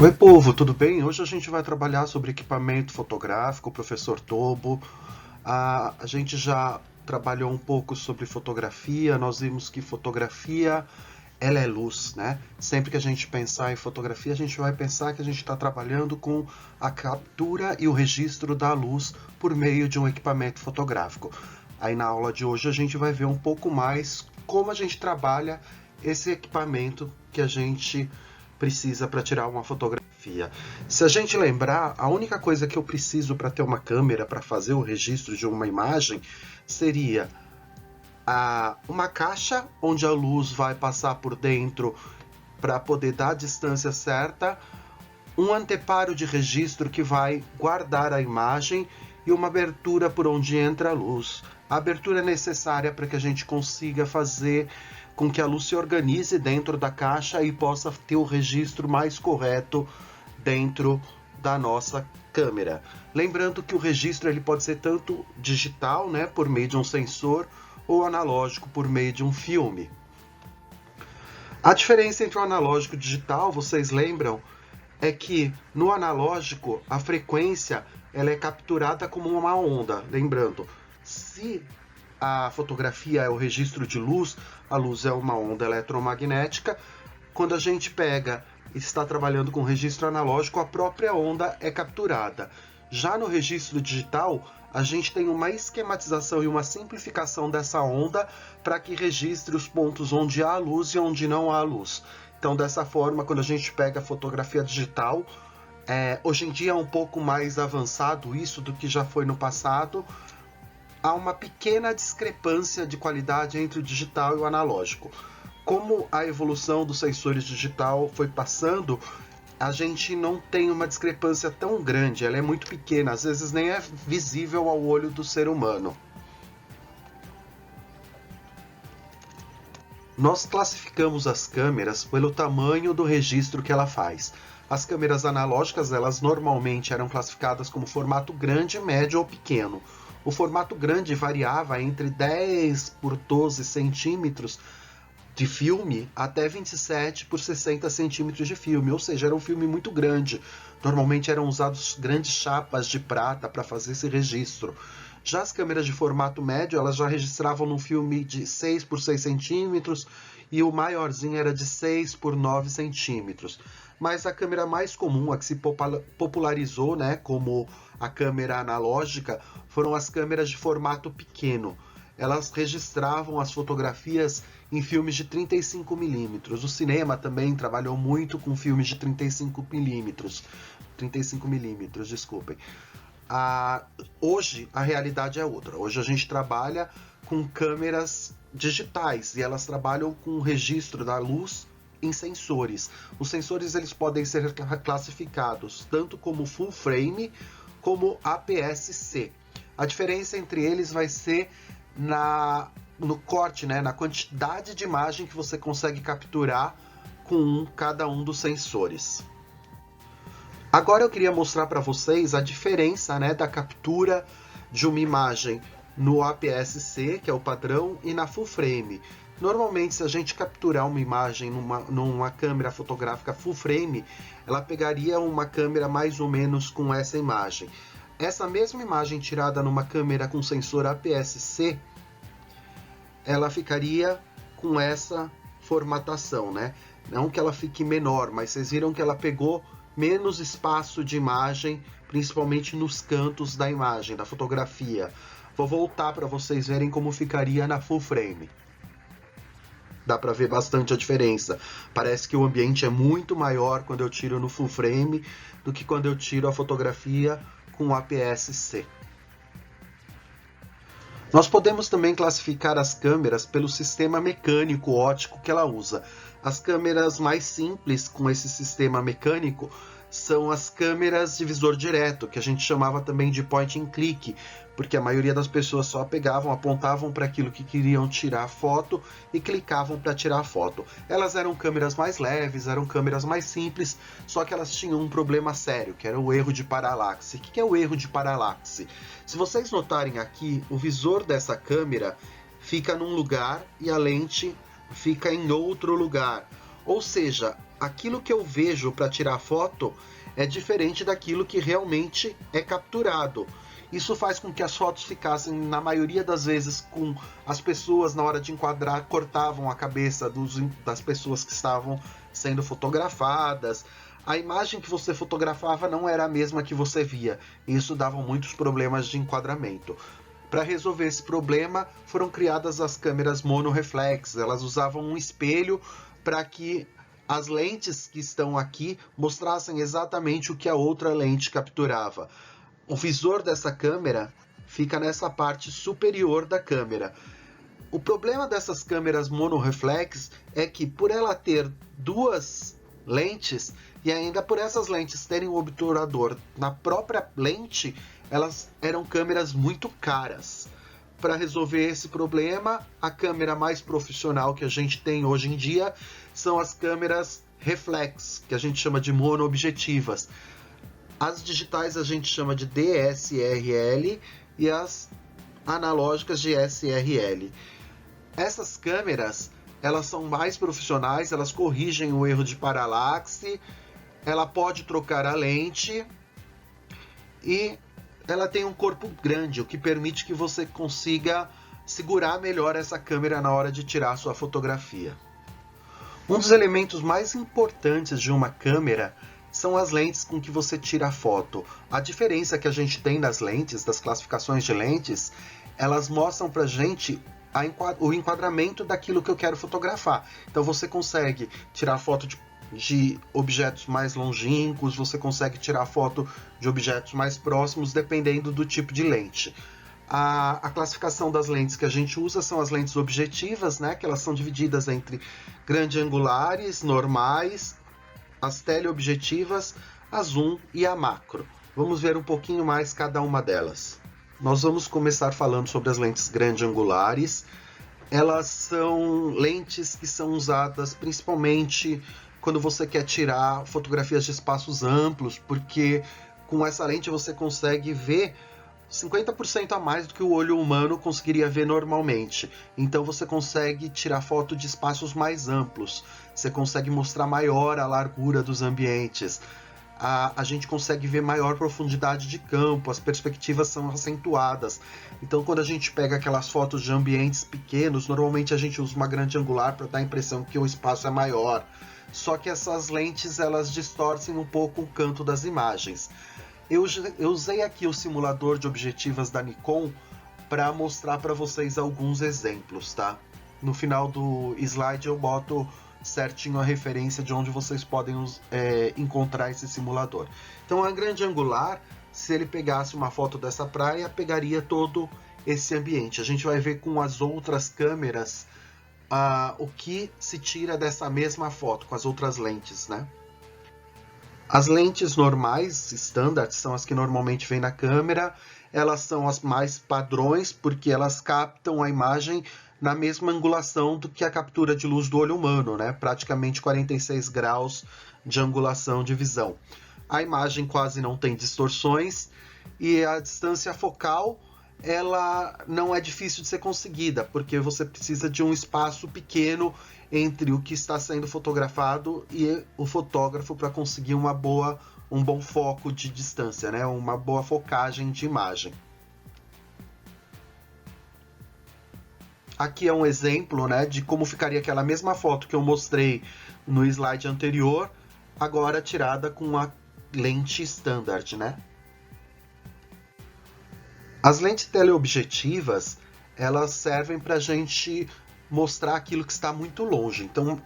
Oi, povo, tudo bem? Hoje a gente vai trabalhar sobre equipamento fotográfico, professor Tobo. A gente já trabalhou um pouco sobre fotografia, nós vimos que fotografia, ela é luz, né? Sempre que a gente pensar em fotografia, a gente vai pensar que a gente está trabalhando com a captura e o registro da luz por meio de um equipamento fotográfico. Aí na aula de hoje a gente vai ver um pouco mais como a gente trabalha esse equipamento que a gente precisa para tirar uma fotografia. Se a gente lembrar, a única coisa que eu preciso para ter uma câmera para fazer o registro de uma imagem seria uma caixa onde a luz vai passar por dentro para poder dar a distância certa, um anteparo de registro que vai guardar a imagem e uma abertura por onde entra a luz. A abertura é necessária para que a gente consiga fazer com que a luz se organize dentro da caixa e possa ter o registro mais correto dentro da nossa câmera. Lembrando que o registro ele pode ser tanto digital, né, por meio de um sensor, ou analógico por meio de um filme. A diferença entre o analógico e o digital, vocês lembram, é que no analógico a frequência ela é capturada como uma onda. Lembrando, se a fotografia é o registro de luz, a luz é uma onda eletromagnética. Quando a gente pega e está trabalhando com registro analógico, a própria onda é capturada. Já no registro digital, a gente tem uma esquematização e uma simplificação dessa onda para que registre os pontos onde há luz e onde não há luz. Então, dessa forma, quando a gente pega a fotografia digital, hoje em dia é um pouco mais avançado isso do que já foi no passado. Há uma pequena discrepância de qualidade entre o digital e o analógico. Como a evolução dos sensores digital foi passando, a gente não tem uma discrepância tão grande, ela é muito pequena, às vezes nem é visível ao olho do ser humano. Nós classificamos as câmeras pelo tamanho do registro que ela faz. As câmeras analógicas, elas normalmente eram classificadas como formato grande, médio ou pequeno. O formato grande variava entre 10 por 12 centímetros de filme até 27 por 60 centímetros de filme, ou seja, era um filme muito grande. Normalmente eram usados grandes chapas de prata para fazer esse registro. Já as câmeras de formato médio, elas já registravam num filme de 6 por 6 centímetros e o maiorzinho era de 6 por 9 centímetros. Mas a câmera mais comum, a que se popularizou, né, como a câmera analógica, foram as câmeras de formato pequeno. Elas registravam as fotografias em filmes de 35mm. O cinema também trabalhou muito com filmes de 35mm. 35mm, desculpem. Hoje a realidade é outra. Hoje a gente trabalha com câmeras digitais e elas trabalham com o registro da luz em sensores. Os sensores eles podem ser classificados tanto como full frame como APS-C. A diferença entre eles vai ser no corte, né, na quantidade de imagem que você consegue capturar com cada um dos sensores. Agora eu queria mostrar para vocês a diferença, né, da captura de uma imagem no APS-C, que é o padrão, e na full frame. Normalmente, se a gente capturar uma imagem numa câmera fotográfica full frame, ela pegaria uma câmera mais ou menos com essa imagem. Essa mesma imagem tirada numa câmera com sensor APS-C, ela ficaria com essa formatação, né? Não que ela fique menor, mas vocês viram que ela pegou menos espaço de imagem, principalmente nos cantos da imagem, da fotografia. Vou voltar para vocês verem como ficaria na full frame. Dá para ver bastante a diferença. Parece que o ambiente é muito maior quando eu tiro no full frame do que quando eu tiro a fotografia com APS-C. Nós podemos também classificar as câmeras pelo sistema mecânico óptico que ela usa. As câmeras mais simples com esse sistema mecânico são as câmeras de visor direto, que a gente chamava também de point and click, porque a maioria das pessoas só pegavam, apontavam para aquilo que queriam tirar a foto e clicavam para tirar a foto. Elas eram câmeras mais leves, eram câmeras mais simples, só que elas tinham um problema sério, que era o erro de paralaxe. O que é o erro de paralaxe? Se vocês notarem aqui, o visor dessa câmera fica num lugar e a lente fica em outro lugar. Ou seja, aquilo que eu vejo para tirar foto é diferente daquilo que realmente é capturado. Isso faz com que as fotos ficassem, na maioria das vezes, com as pessoas, na hora de enquadrar, cortavam a cabeça das pessoas que estavam sendo fotografadas. A imagem que você fotografava não era a mesma que você via. E isso dava muitos problemas de enquadramento. Para resolver esse problema, foram criadas as câmeras monoreflex. Elas usavam um espelho para que as lentes que estão aqui mostrassem exatamente o que a outra lente capturava. O visor dessa câmera fica nessa parte superior da câmera. O problema dessas câmeras monoreflex é que, por ela ter duas lentes e ainda por essas lentes terem um obturador na própria lente, elas eram câmeras muito caras. Para resolver esse problema, a câmera mais profissional que a gente tem hoje em dia são as câmeras reflex, que a gente chama de monoobjetivas. As digitais a gente chama de DSRL e as analógicas de SRL. Essas câmeras, elas são mais profissionais, elas corrigem o erro de paralaxe, ela pode trocar a lente e ela tem um corpo grande, o que permite que você consiga segurar melhor essa câmera na hora de tirar a sua fotografia. Um dos elementos mais importantes de uma câmera são as lentes com que você tira a foto. A diferença que a gente tem nas lentes, das classificações de lentes, elas mostram pra gente o enquadramento daquilo que eu quero fotografar. Então você consegue tirar foto de objetos mais longínquos, você consegue tirar foto de objetos mais próximos, dependendo do tipo de lente. A classificação das lentes que a gente usa são as lentes objetivas, né, que elas são divididas entre grande angulares, normais, as teleobjetivas, a zoom e a macro. Vamos ver um pouquinho mais cada uma delas. Nós vamos começar falando sobre as lentes grande angulares. Elas são lentes que são usadas principalmente quando você quer tirar fotografias de espaços amplos, porque com essa lente você consegue ver 50% a mais do que o olho humano conseguiria ver normalmente. Então você consegue tirar foto de espaços mais amplos. Você consegue mostrar maior a largura dos ambientes. A gente consegue ver maior profundidade de campo, as perspectivas são acentuadas. Então quando a gente pega aquelas fotos de ambientes pequenos, normalmente a gente usa uma grande angular para dar a impressão que o espaço é maior. Só que essas lentes elas distorcem um pouco o canto das imagens. Eu usei aqui o simulador de objetivas da Nikon para mostrar para vocês alguns exemplos, tá? No final do slide eu boto certinho a referência de onde vocês podem encontrar esse simulador. Então a grande angular, se ele pegasse uma foto dessa praia, pegaria todo esse ambiente. A gente vai ver com as outras câmeras o que se tira dessa mesma foto, com as outras lentes, né? As lentes normais, standard, são as que normalmente vêm na câmera. Elas são as mais padrões, porque elas captam a imagem na mesma angulação do que a captura de luz do olho humano, né? Praticamente 46 graus de angulação de visão. A imagem quase não tem distorções e a distância focal ela não é difícil de ser conseguida, porque você precisa de um espaço pequeno entre o que está sendo fotografado e o fotógrafo para conseguir um bom foco de distância, né? Uma boa focagem de imagem. Aqui é um exemplo, né, de como ficaria aquela mesma foto que eu mostrei no slide anterior, agora tirada com a lente standard, né? As lentes teleobjetivas, elas servem para a gente mostrar aquilo que está muito longe. Então,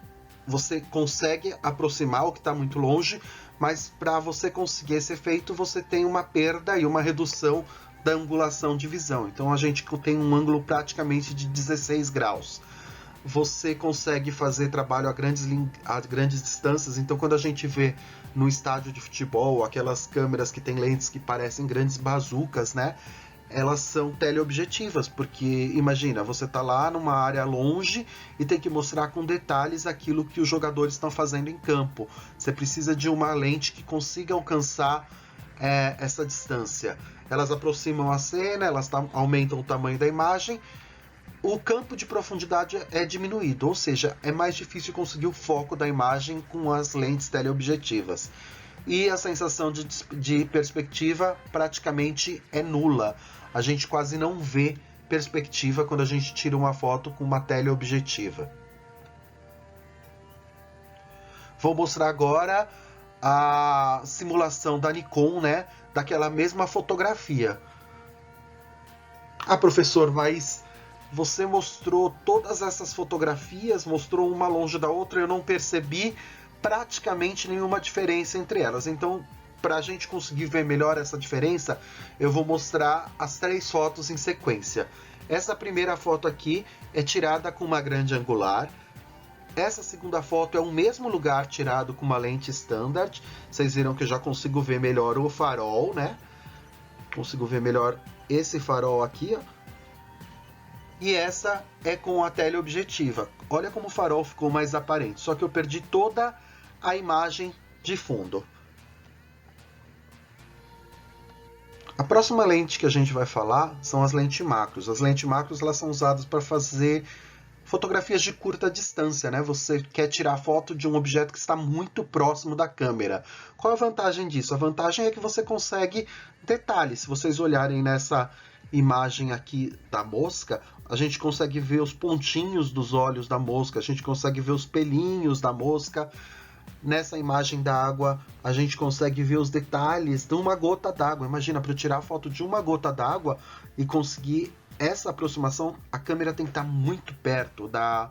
você consegue aproximar o que está muito longe, mas para você conseguir esse efeito, você tem uma perda e uma redução da angulação de visão. Então, a gente tem um ângulo praticamente de 16 graus. Você consegue fazer trabalho a grandes distâncias. Então, quando a gente vê no estádio de futebol, aquelas câmeras que tem lentes que parecem grandes bazucas, né? Elas são teleobjetivas, porque imagina, você está lá numa área longe e tem que mostrar com detalhes aquilo que os jogadores estão fazendo em campo. Você precisa de uma lente que consiga alcançar essa distância. Elas aproximam a cena, elas aumentam o tamanho da imagem o campo de profundidade é diminuído, ou seja, é mais difícil conseguir o foco da imagem com as lentes teleobjetivas. E a sensação de perspectiva praticamente é nula. A gente quase não vê perspectiva quando a gente tira uma foto com uma teleobjetiva. Vou mostrar agora a simulação da Nikon, né, daquela mesma fotografia. Ah, professor, mas você mostrou todas essas fotografias, mostrou uma longe da outra, eu não percebi praticamente nenhuma diferença entre elas. Então, para a gente conseguir ver melhor essa diferença, eu vou mostrar as 3 fotos em sequência. Essa primeira foto aqui é tirada com uma grande angular. Essa segunda foto é o mesmo lugar tirado com uma lente standard. Vocês viram que eu já consigo ver melhor o farol, né? Consigo ver melhor esse farol aqui, ó. E essa é com a teleobjetiva. Olha como o farol ficou mais aparente, só que eu perdi toda a imagem de fundo. A próxima lente que a gente vai falar são as lentes macros. As lentes macros elas são usadas para fazer fotografias de curta distância, né? Você quer tirar foto de um objeto que está muito próximo da câmera. Qual a vantagem disso? A vantagem é que você consegue detalhes. Se vocês olharem nessa imagem aqui da mosca, a gente consegue ver os pontinhos dos olhos da mosca, a gente consegue ver os pelinhos da mosca. Nessa imagem da água, a gente consegue ver os detalhes de uma gota d'água. Imagina, para eu tirar a foto de uma gota d'água e conseguir essa aproximação, a câmera tem que estar muito perto da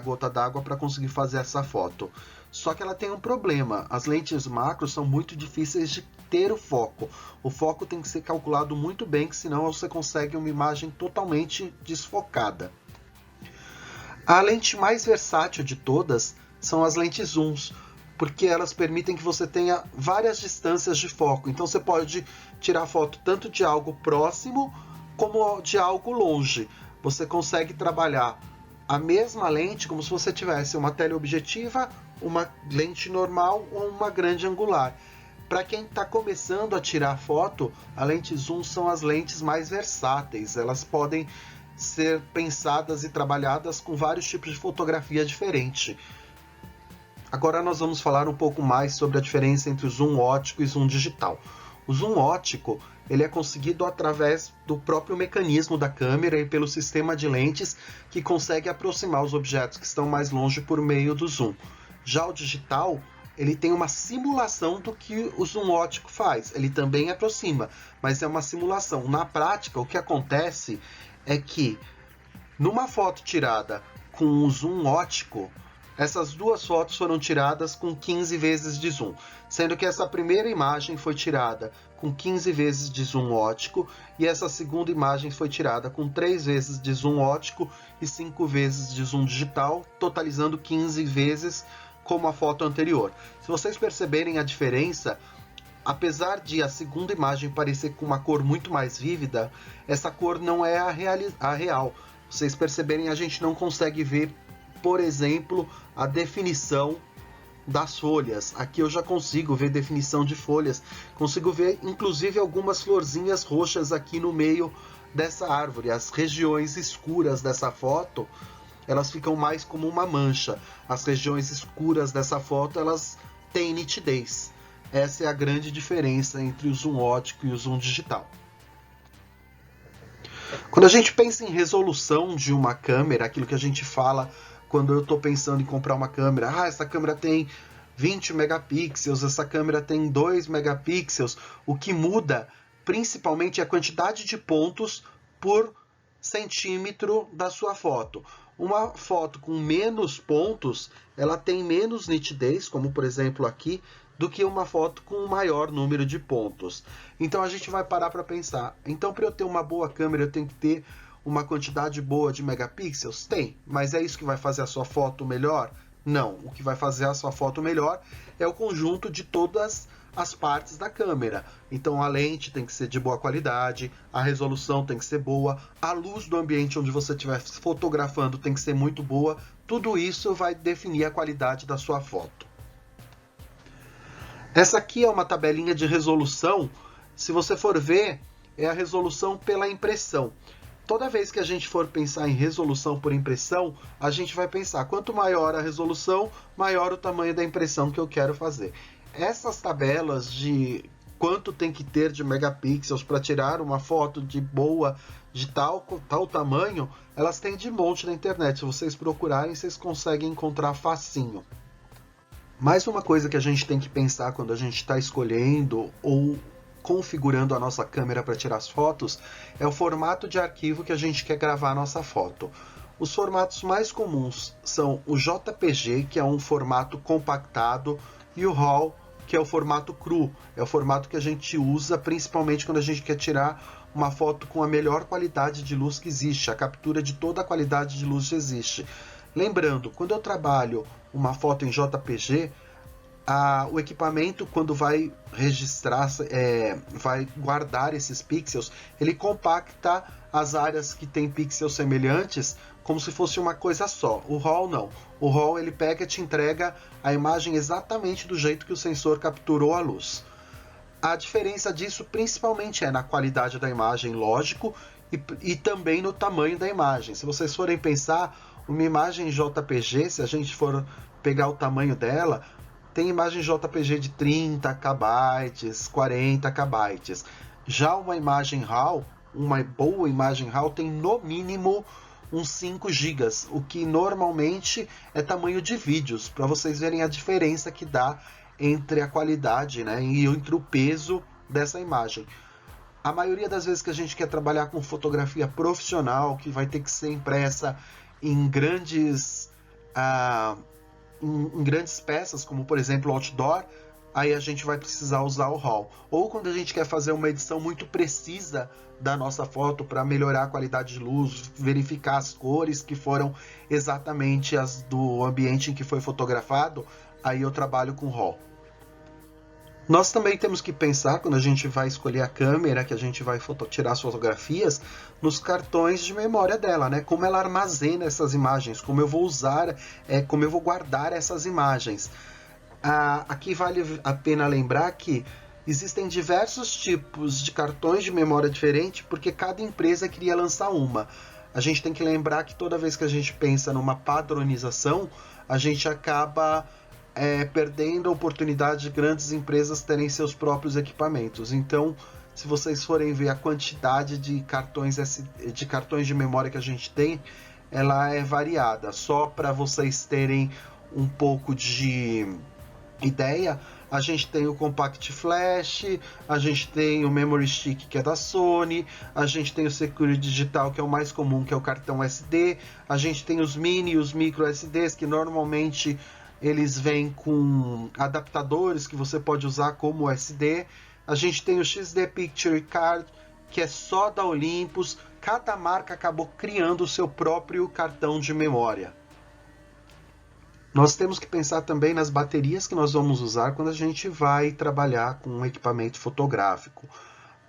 gota d'água para conseguir fazer essa foto. Só que ela tem um problema, as lentes macros são muito difíceis de ter o foco. O foco tem que ser calculado muito bem, que senão você consegue uma imagem totalmente desfocada. A lente mais versátil de todas são as lentes zooms, porque elas permitem que você tenha várias distâncias de foco. Então você pode tirar foto tanto de algo próximo como de algo longe. Você consegue trabalhar a mesma lente como se você tivesse uma teleobjetiva, uma lente normal ou uma grande angular. Para quem está começando a tirar foto, a lente zoom são as lentes mais versáteis. Elas podem ser pensadas e trabalhadas com vários tipos de fotografia diferente. Agora nós vamos falar um pouco mais sobre a diferença entre o zoom óptico e zoom digital. O zoom óptico ele é conseguido através do próprio mecanismo da câmera e pelo sistema de lentes que consegue aproximar os objetos que estão mais longe por meio do zoom. Já o digital, ele tem uma simulação do que o zoom óptico faz. Ele também aproxima, mas é uma simulação. Na prática, o que acontece é que numa foto tirada com o zoom óptico, essas duas fotos foram tiradas com 15 vezes de zoom, sendo que essa primeira imagem foi tirada com 15 vezes de zoom óptico e essa segunda imagem foi tirada com 3 vezes de zoom óptico e 5 vezes de zoom digital, totalizando 15 vezes como a foto anterior. Se vocês perceberem a diferença, apesar de a segunda imagem parecer com uma cor muito mais vívida, essa cor não é a real. Vocês perceberem, a gente não consegue ver, por exemplo, a definição das folhas. Aqui eu já consigo ver definição de folhas. Consigo ver, inclusive, algumas florzinhas roxas aqui no meio dessa árvore. As regiões escuras dessa foto, elas ficam mais como uma mancha. As regiões escuras dessa foto, elas têm nitidez. Essa é a grande diferença entre o zoom óptico e o zoom digital. Quando a gente pensa em resolução de uma câmera, aquilo que a gente fala quando eu estou pensando em comprar uma câmera, essa câmera tem 20 megapixels, essa câmera tem 2 megapixels, o que muda principalmente é a quantidade de pontos por centímetro da sua foto. Uma foto com menos pontos, ela tem menos nitidez, como por exemplo aqui, do que uma foto com um maior número de pontos. Então a gente vai parar para pensar, então para eu ter uma boa câmera eu tenho que ter uma quantidade boa de megapixels? Tem, mas é isso que vai fazer a sua foto melhor? Não, o que vai fazer a sua foto melhor é o conjunto de todas as partes da câmera. Então a lente tem que ser de boa qualidade, a resolução tem que ser boa, a luz do ambiente onde você estiver fotografando tem que ser muito boa, tudo isso vai definir a qualidade da sua foto. Essa aqui é uma tabelinha de resolução, se você for ver, é a resolução pela impressão. toda vez que a gente for pensar em resolução por impressão, a gente vai pensar, quanto maior a resolução, maior o tamanho da impressão que eu quero fazer. Essas tabelas de quanto tem que ter de megapixels para tirar uma foto de tal tamanho, elas têm de monte na internet. Se vocês procurarem, vocês conseguem encontrar facinho. Mais uma coisa que a gente tem que pensar quando a gente está escolhendo ou configurando a nossa câmera para tirar as fotos é o formato de arquivo que a gente quer gravar a nossa foto. Os formatos mais comuns são o JPG, que é um formato compactado, e o RAW, que é o formato cru. É o formato que a gente usa principalmente quando a gente quer tirar uma foto com a melhor qualidade de luz que existe, a captura de toda a qualidade de luz que existe. Lembrando, quando eu trabalho uma foto em JPG, o equipamento, quando vai registrar, vai guardar esses pixels, ele compacta as áreas que tem pixels semelhantes como se fosse uma coisa só. O RAW não. O RAW ele pega e te entrega a imagem exatamente do jeito que o sensor capturou a luz. A diferença disso principalmente é na qualidade da imagem, lógico, e também no tamanho da imagem. Se vocês forem pensar, uma imagem JPG, se a gente for pegar o tamanho dela, tem imagem JPG de 30 KB, 40 KB. Já uma imagem RAW, uma boa imagem RAW, tem no mínimo uns 5 GB, o que normalmente é tamanho de vídeos, para vocês verem a diferença que dá entre a qualidade, né, e entre o peso dessa imagem. A maioria das vezes que a gente quer trabalhar com fotografia profissional, que vai ter que ser impressa em grandes peças, como por exemplo outdoor, aí a gente vai precisar usar o RAW. Ou quando a gente quer fazer uma edição muito precisa da nossa foto para melhorar a qualidade de luz, verificar as cores que foram exatamente as do ambiente em que foi fotografado, aí eu trabalho com RAW. Nós também temos que pensar, quando a gente vai escolher a câmera que a gente vai tirar as fotografias, nos cartões de memória dela, né? Como ela armazena essas imagens, como eu vou usar, como eu vou guardar essas imagens. Aqui vale a pena lembrar que existem diversos tipos de cartões de memória diferentes, porque cada empresa queria lançar uma. A gente tem que lembrar que toda vez que a gente pensa numa padronização, a gente acaba perdendo a oportunidade de grandes empresas terem seus próprios equipamentos. Então, se vocês forem ver a quantidade de cartões de memória que a gente tem, ela é variada. Só para vocês terem um pouco de ideia, a gente tem o Compact Flash, a gente tem o Memory Stick, que é da Sony, a gente tem o Security Digital, que é o mais comum, que é o cartão SD, a gente tem os Mini e os Micro SDs, que normalmente eles vêm com adaptadores que você pode usar como SD. A gente tem o XD Picture Card, que é só da Olympus. Cada marca acabou criando o seu próprio cartão de memória. Nós temos que pensar também nas baterias que nós vamos usar quando a gente vai trabalhar com um equipamento fotográfico.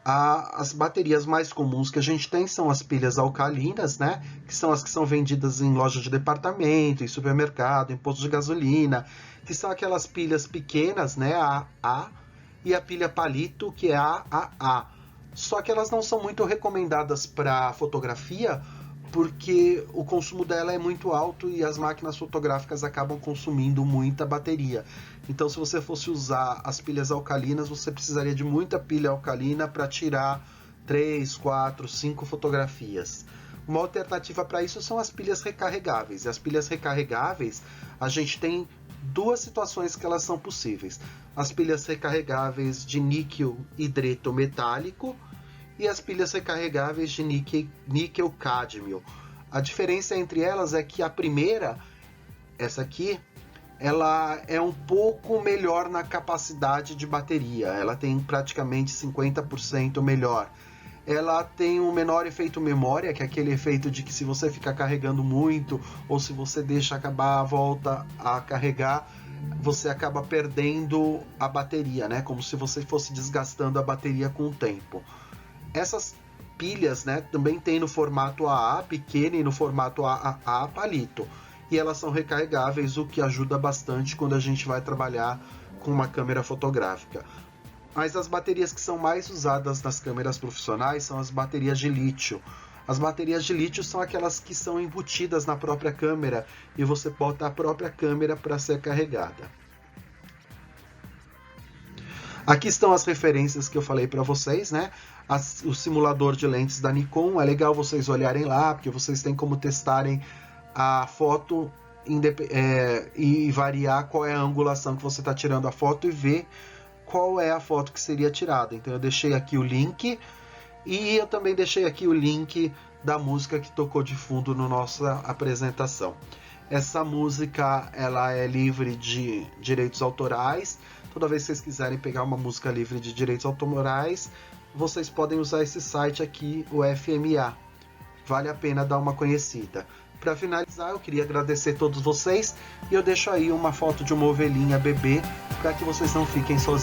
As baterias mais comuns que a gente tem são as pilhas alcalinas, né? Que são as que são vendidas em loja de departamento, em supermercado, em posto de gasolina, que são aquelas pilhas pequenas, né? AA, e a pilha palito, que é AAA. Só que elas não são muito recomendadas para fotografia, porque o consumo dela é muito alto e as máquinas fotográficas acabam consumindo muita bateria. Então, se você fosse usar as pilhas alcalinas, você precisaria de muita pilha alcalina para tirar 3, 4, 5 fotografias. Uma alternativa para isso são as pilhas recarregáveis. E as pilhas recarregáveis, a gente tem duas situações que elas são possíveis. As pilhas recarregáveis de níquel hidreto metálico e as pilhas recarregáveis de níquel cádmio. A diferença entre elas é que a primeira, essa aqui, ela é um pouco melhor na capacidade de bateria. Ela tem praticamente 50% melhor. Ela tem um menor efeito memória, que é aquele efeito de que se você ficar carregando muito ou se você deixa acabar a volta a carregar, você acaba perdendo a bateria, né? Como se você fosse desgastando a bateria com o tempo. Essas pilhas, né, também tem no formato AA pequeno e no formato AAA palito. E elas são recarregáveis, o que ajuda bastante quando a gente vai trabalhar com uma câmera fotográfica. Mas as baterias que são mais usadas nas câmeras profissionais são as baterias de lítio. As baterias de lítio são aquelas que são embutidas na própria câmera e você bota a própria câmera para ser carregada. Aqui estão as referências que eu falei para vocês, né? O simulador de lentes da Nikon, é legal vocês olharem lá, porque vocês têm como testarem a foto e variar qual é a angulação que você está tirando a foto e ver qual é a foto que seria tirada. Então eu deixei aqui o link e eu também deixei aqui o link da música que tocou de fundo na nossa apresentação. Essa música ela é livre de direitos autorais. Toda vez que vocês quiserem pegar uma música livre de direitos autorais, vocês podem usar esse site aqui, o FMA. Vale a pena dar uma conhecida. Para finalizar, eu queria agradecer a todos vocês e eu deixo aí uma foto de uma ovelhinha bebê para que vocês não fiquem sozinhos.